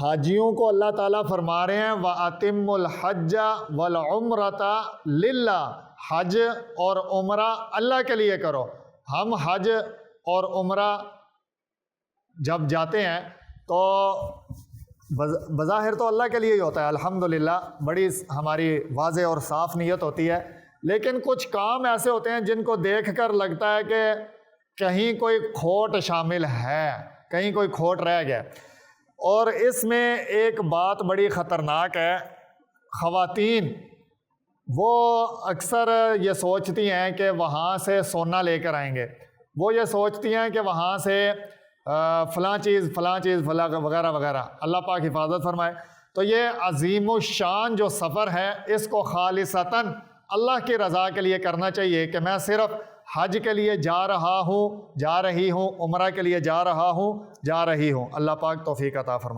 हाजियों को अल्लाह ताला फरमा रहे हैं व अतिमुल हज्ज वल उम्रता लिल्लाह, हज और उम्रा अल्लाह के लिए करो। हम हज और उम्रा जब जाते हैं तो बज़ाहिर तो अल्लाह के लिए ही होता है, अल्हम्दुलिल्लाह, बड़ी हमारी वाज़ेह और साफ़ नीयत होती है। लेकिन कुछ काम ऐसे होते हैं जिनको देखकर लगता है कि कहीं कोई खोट शामिल है, कहीं कोई खोट रह गया। और इसमें एक बात बड़ी ख़तरनाक है, ख़वातीन वो अक्सर ये सोचती हैं कि वहाँ से सोना लेकर आएंगे, वो ये सोचती हैं कि वहाँ से फ़लाँ चीज़ वगैरह वगैरह। अल्लाह पाक हिफाजत फरमाए। तो ये अज़ीमुश्शान जो सफ़र है इसको खालिसतन अल्लाह की रज़ा के लिए करना चाहिए कि मैं सिर्फ़ हज के लिए जा रहा हूँ, जा रही हूँ, उम्रा के लिए जा रहा हूँ, जा रही हूँ। अल्लाह पाक तौफ़ीक़ अता फरमाए।